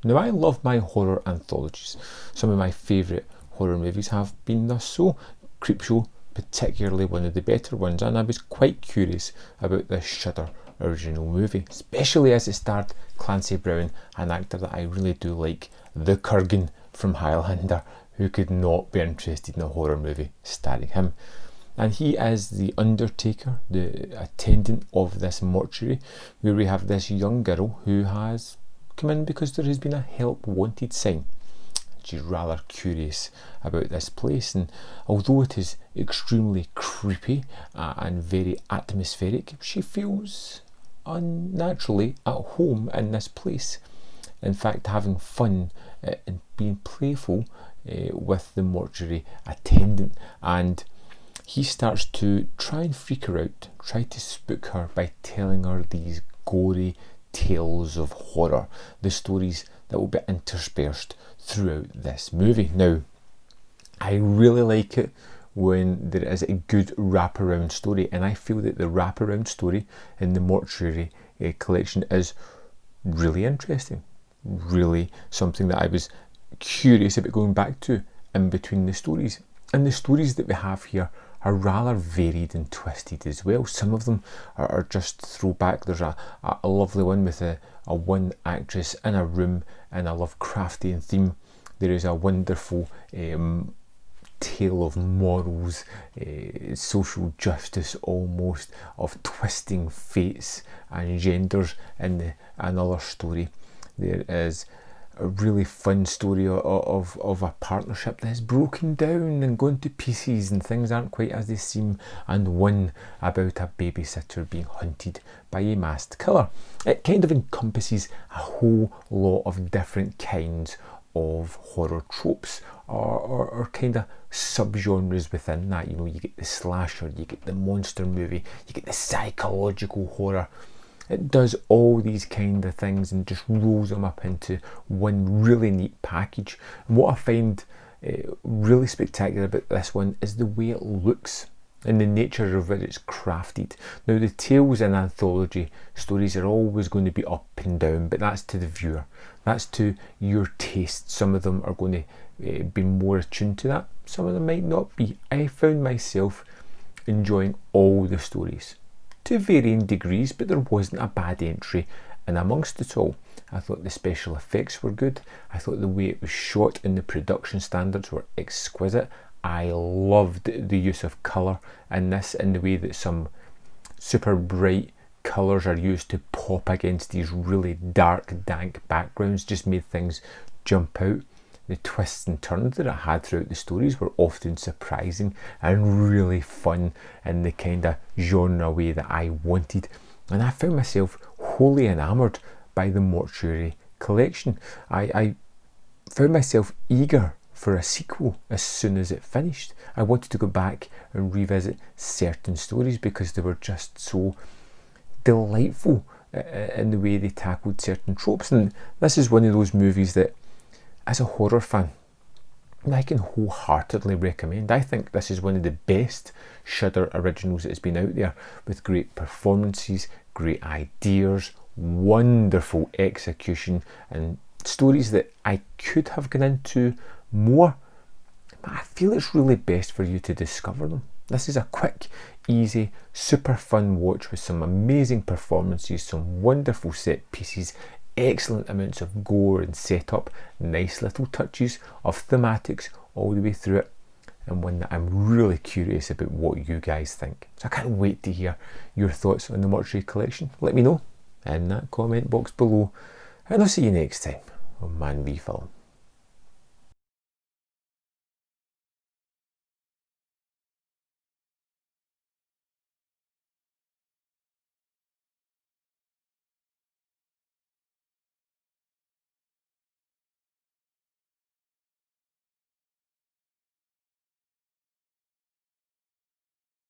Now, I love my horror anthologies. Some of my favourite horror movies have been thus so. Creepshow, particularly one of the better ones, and I was quite curious about this Shudder original movie, especially as it starred Clancy Brown, an actor that I really do like, the Kurgan from Highlander. Who could not be interested in a horror movie starring him? And he is the undertaker, the attendant of this mortuary, where we have this young girl who has come in because there has been a help wanted sign. She's rather curious about this place, and although it is extremely creepy and very atmospheric, she feels unnaturally at home in this place. In fact, having fun and being playful with the mortuary attendant, and he starts to try and freak her out, try to spook her by telling her these gory tales of horror, the stories that will be interspersed throughout this movie. Now, I really like it when there is a good wraparound story, and I feel that the wraparound story in the Mortuary collection is really interesting, really something that I was curious about going back to in between the stories. And the stories that we have here are rather varied and twisted as well. Some of them are just throwback. There's a lovely one with a one actress in a room in a Lovecraftian theme. There is a wonderful tale of morals, social justice almost, of twisting fates and genders in another story. There is a really fun story of a partnership that is broken down and going to pieces and things aren't quite as they seem, and one about a babysitter being hunted by a masked killer. It kind of encompasses a whole lot of different kinds of horror tropes or kind of subgenres within that. You know, you get the slasher, you get the monster movie, you get the psychological horror. It does all these kind of things and just rolls them up into one really neat package. And what I find really spectacular about this one is the way it looks and the nature of it it's crafted. Now, the tales in anthology stories are always going to be up and down, but that's to the viewer. That's to your taste. Some of them are going to be more attuned to that. Some of them might not be. I found myself enjoying all the stories to varying degrees, but there wasn't a bad entry in amongst it all. I thought the special effects were good. I thought the way it was shot and the production standards were exquisite. I loved the use of colour in this, in the way that some super bright colours are used to pop against these really dark, dank backgrounds, just made things jump out. The twists and turns that it had throughout the stories were often surprising and really fun in the kind of genre way that I wanted. And I found myself wholly enamoured by the Mortuary collection. I found myself eager for a sequel as soon as it finished. I wanted to go back and revisit certain stories because they were just so delightful in the way they tackled certain tropes. And this is one of those movies that, as a horror fan, I can wholeheartedly recommend. I think this is one of the best Shudder originals that has been out there, with great performances, great ideas, wonderful execution, and stories that I could have gone into more, but I feel it's really best for you to discover them. This is a quick, easy, super fun watch with some amazing performances, some wonderful set pieces, excellent amounts of gore and setup, nice little touches of thematics all the way through it, and one that I'm really curious about what you guys think. So I can't wait to hear your thoughts on the Mortuary collection. Let me know in that comment box below, and I'll see you next time on Man v Film.